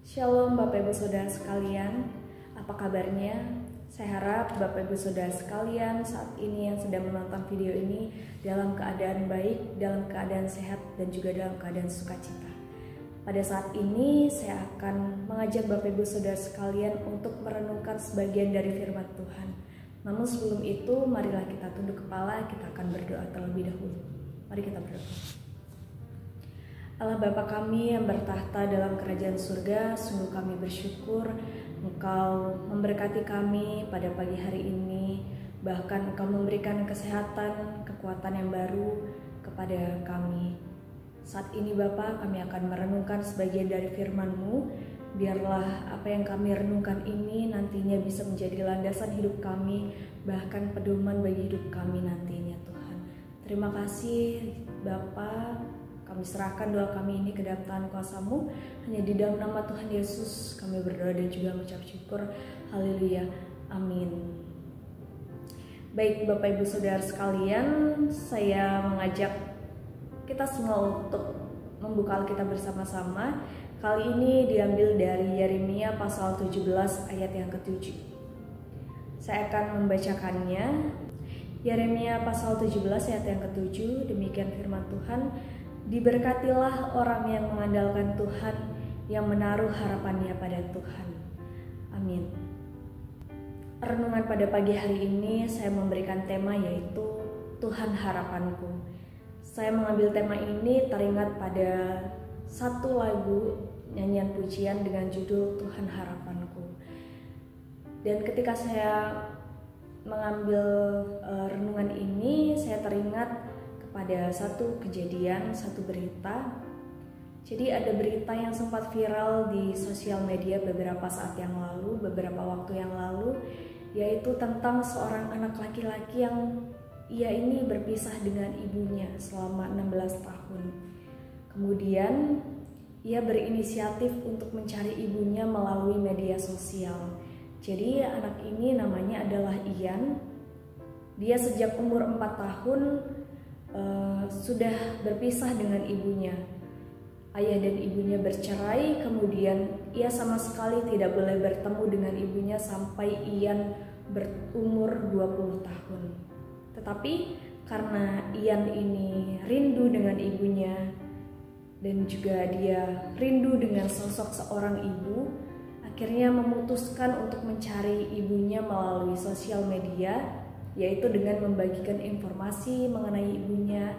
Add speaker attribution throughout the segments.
Speaker 1: Shalom Bapak Ibu Saudara sekalian, apa kabarnya? Saya harap Bapak Ibu Saudara sekalian saat ini yang sedang menonton video ini dalam keadaan baik, dalam keadaan sehat, dan juga dalam keadaan sukacita. Pada saat ini saya akan mengajak Bapak Ibu Saudara sekalian untuk merenungkan sebagian dari firman Tuhan. Namun sebelum itu, marilah kita tunduk kepala, kita akan berdoa terlebih dahulu. Mari kita berdoa. Allah Bapa kami yang bertahta dalam kerajaan surga, sungguh kami bersyukur Engkau memberkati kami pada pagi hari ini, bahkan Engkau memberikan kesehatan, kekuatan yang baru kepada kami. Saat ini Bapa, kami akan merenungkan sebagian dari firman-Mu. Biarlah apa yang kami renungkan ini nantinya bisa menjadi landasan hidup kami, bahkan pedoman bagi hidup kami nantinya Tuhan. Terima kasih Bapa. Kami serahkan doa kami ini ke dalam tangan kuasa-Mu. Hanya di dalam nama Tuhan Yesus kami berdoa dan juga mengucap syukur. Haleluya. Amin. Baik Bapak Ibu Saudara sekalian, saya mengajak kita semua untuk membuka Alkitab bersama-sama. Kali ini diambil dari Yeremia pasal 17 ayat yang ke-7. Saya akan membacakannya. Yeremia pasal 17 ayat yang ke-7, demikian firman Tuhan. Diberkatilah orang yang mengandalkan Tuhan, yang menaruh harapannya pada Tuhan. Amin. Renungan pada pagi hari ini saya memberikan tema yaitu Tuhan harapanku. Saya mengambil tema ini teringat pada satu lagu nyanyian pujian dengan judul Tuhan harapanku. Dan ketika saya mengambil renungan ini, saya teringat pada satu kejadian, satu berita. Jadi ada berita yang sempat viral di sosial media beberapa saat yang lalu, beberapa waktu yang lalu, yaitu tentang seorang anak laki-laki yang ia ini berpisah dengan ibunya selama 16 tahun. Kemudian ia berinisiatif untuk mencari ibunya melalui media sosial. Jadi anak ini namanya adalah Ian. Dia sejak umur 4 tahun sudah berpisah dengan ibunya. Ayah dan ibunya bercerai, kemudian ia sama sekali tidak boleh bertemu dengan ibunya sampai Ian berumur 20 tahun. Tetapi karena Ian ini rindu dengan ibunya dan juga dia rindu dengan sosok seorang ibu, akhirnya memutuskan untuk mencari ibunya melalui sosial media, yaitu dengan membagikan informasi mengenai ibunya,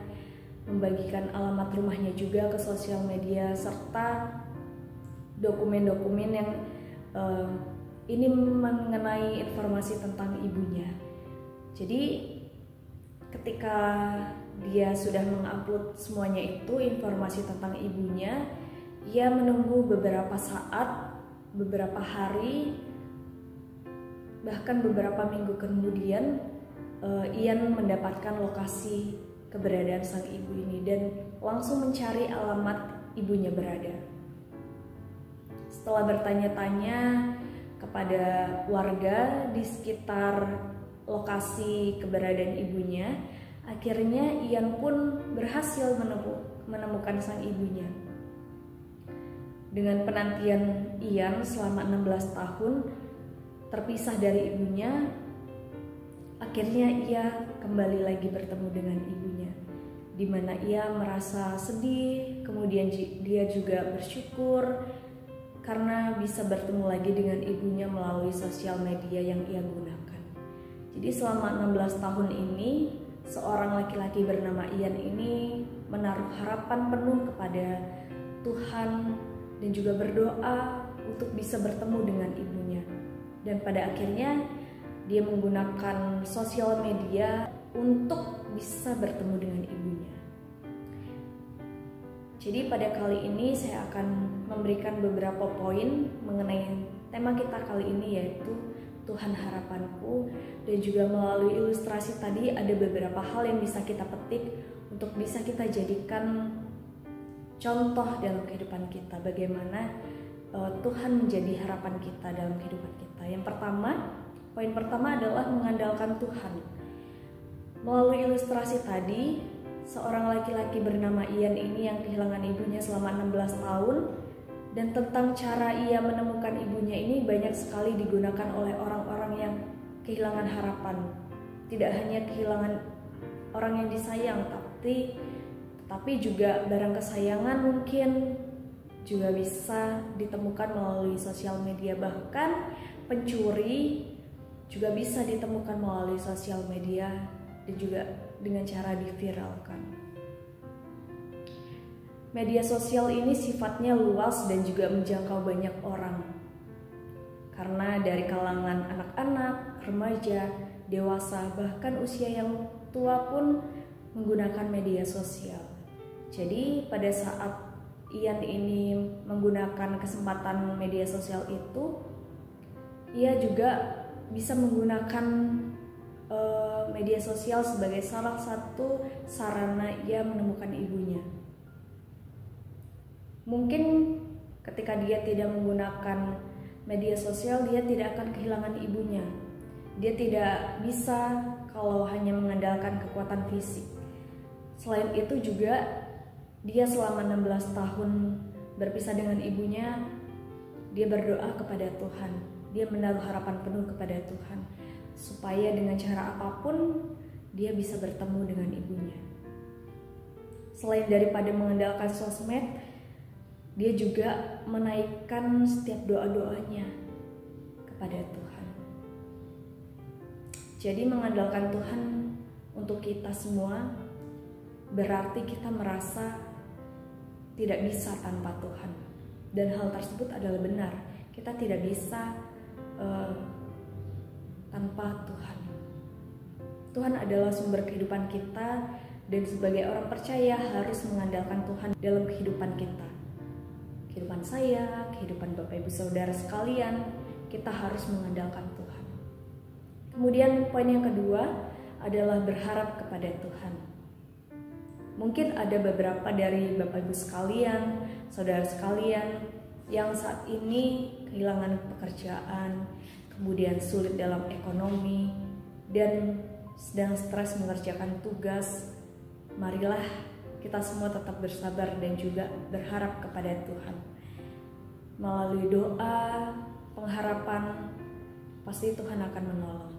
Speaker 1: membagikan alamat rumahnya juga ke sosial media, serta dokumen-dokumen yang ini mengenai informasi tentang ibunya. Jadi ketika dia sudah mengupload semuanya itu, informasi tentang ibunya, ia menunggu beberapa saat, beberapa hari, bahkan beberapa minggu kemudian Ian mendapatkan lokasi keberadaan sang ibu ini dan langsung mencari alamat ibunya berada. Setelah bertanya-tanya kepada warga di sekitar lokasi keberadaan ibunya, akhirnya Ian pun berhasil menemukan sang ibunya. Dengan penantian Ian selama 16 tahun terpisah dari ibunya, akhirnya ia kembali lagi bertemu dengan ibunya, di mana ia merasa sedih, kemudian dia juga bersyukur karena bisa bertemu lagi dengan ibunya melalui sosial media yang ia gunakan. Jadi selama 16 tahun ini, seorang laki-laki bernama Ian ini menaruh harapan penuh kepada Tuhan dan juga berdoa untuk bisa bertemu dengan ibunya. Dan pada akhirnya dia menggunakan sosial media untuk bisa bertemu dengan ibunya. Jadi pada kali ini saya akan memberikan beberapa poin mengenai tema kita kali ini, yaitu Tuhan harapanku. Dan juga melalui ilustrasi tadi ada beberapa hal yang bisa kita petik untuk bisa kita jadikan contoh dalam kehidupan kita, bagaimana Tuhan menjadi harapan kita dalam kehidupan kita. Yang pertama, poin pertama adalah mengandalkan Tuhan. Melalui ilustrasi tadi, seorang laki-laki bernama Ian ini yang kehilangan ibunya selama 16 tahun, Dan tentang cara ia menemukan ibunya ini banyak sekali digunakan oleh orang-orang yang kehilangan harapan. Tidak hanya kehilangan orang yang disayang, tapi juga barang kesayangan mungkin juga bisa ditemukan melalui sosial media. Bahkan pencuri juga bisa ditemukan melalui sosial media dan juga dengan cara diviralkan. Media sosial ini sifatnya luas dan juga menjangkau banyak orang. Karena dari kalangan anak-anak, remaja, dewasa, bahkan usia yang tua pun menggunakan media sosial. Jadi pada saat Ian ini menggunakan kesempatan media sosial itu, ia juga bisa menggunakan media sosial sebagai salah satu sarana ia menemukan ibunya. Mungkin ketika dia tidak menggunakan media sosial, dia tidak akan kehilangan ibunya. Dia tidak bisa kalau hanya mengandalkan kekuatan fisik. Selain itu juga, dia selama 16 tahun berpisah dengan ibunya, dia berdoa kepada Tuhan. Dia menaruh harapan penuh kepada Tuhan, supaya dengan cara apapun, dia bisa bertemu dengan ibunya. Selain daripada mengandalkan sosmed, dia juga menaikkan setiap doa-doanya kepada Tuhan. Jadi mengandalkan Tuhan untuk kita semua berarti kita merasa tidak bisa tanpa Tuhan. Dan hal tersebut adalah benar. Kita tidak bisa tanpa Tuhan. Tuhan adalah sumber kehidupan kita, dan sebagai orang percaya harus mengandalkan Tuhan dalam kehidupan kita. Kehidupan saya, kehidupan Bapak Ibu Saudara sekalian, kita harus mengandalkan Tuhan. Kemudian poin yang kedua adalah berharap kepada Tuhan. Mungkin ada beberapa dari Bapak Ibu sekalian, saudara sekalian, yang saat ini kehilangan pekerjaan, kemudian sulit dalam ekonomi, dan sedang stres mengerjakan tugas. Marilah kita semua tetap bersabar dan juga berharap kepada Tuhan. Melalui doa, pengharapan, pasti Tuhan akan menolong.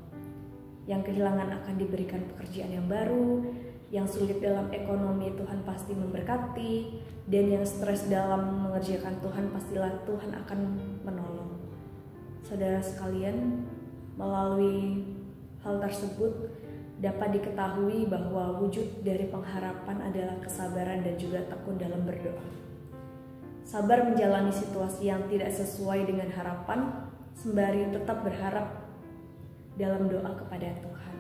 Speaker 1: Yang kehilangan akan diberikan pekerjaan yang baru, yang sulit dalam ekonomi Tuhan pasti memberkati, dan yang stres dalam mengerjakan Tuhan pastilah Tuhan akan menolong. Saudara sekalian, melalui hal tersebut dapat diketahui bahwa wujud dari pengharapan adalah kesabaran dan juga tekun dalam berdoa. Sabar menjalani situasi yang tidak sesuai dengan harapan, sembari tetap berharap dalam doa kepada Tuhan.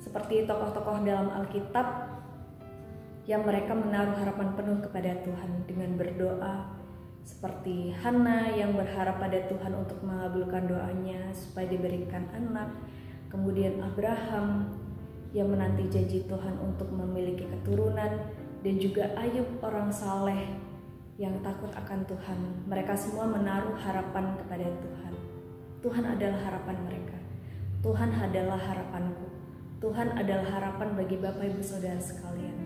Speaker 1: Seperti tokoh-tokoh dalam Alkitab yang mereka menaruh harapan penuh kepada Tuhan dengan berdoa, seperti Hana yang berharap pada Tuhan untuk mengabulkan doanya supaya diberikan anak. Kemudian Abraham yang menanti janji Tuhan untuk memiliki keturunan, dan juga Ayub orang saleh yang takut akan Tuhan. Mereka semua menaruh harapan kepada Tuhan. Tuhan adalah harapan mereka. Tuhan adalah harapanku. Tuhan adalah harapan bagi Bapak Ibu Saudara sekalian.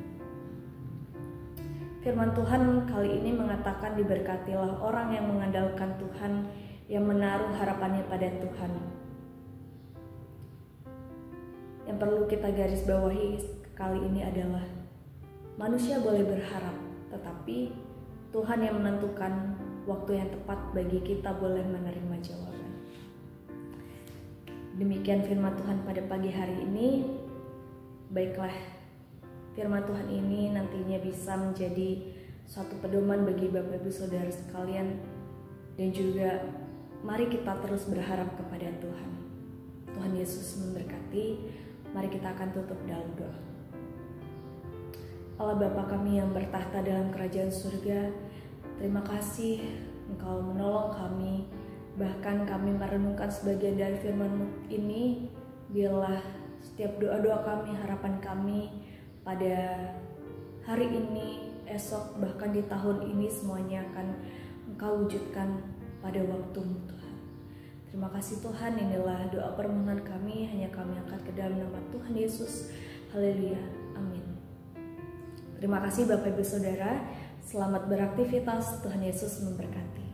Speaker 1: Firman Tuhan kali ini mengatakan, diberkatilah orang yang mengandalkan Tuhan, yang menaruh harapannya pada Tuhan. Yang perlu kita garis bawahi kali ini adalah manusia boleh berharap, tetapi Tuhan yang menentukan waktu yang tepat bagi kita boleh menerima jawaban. Demikian firman Tuhan pada pagi hari ini. Baiklah, firman Tuhan ini nantinya bisa menjadi suatu pedoman bagi Bapak Ibu Saudara sekalian, dan juga mari kita terus berharap kepada Tuhan. Tuhan Yesus memberkati. Mari kita akan tutup dalam doa. Allah Bapa kami yang bertahta dalam kerajaan surga, terima kasih Engkau menolong kami. Bahkan kami merenungkan sebagian dari firman-Mu ini, biarlah setiap doa-doa kami, harapan kami pada hari ini, esok, bahkan di tahun ini semuanya akan Engkau wujudkan pada waktu-Mu Tuhan. Terima kasih Tuhan, inilah doa permohonan kami, hanya kami angkat ke dalam nama Tuhan Yesus. Haleluya, amin. Terima kasih Bapak Ibu Saudara. Selamat beraktivitas, Tuhan Yesus memberkati.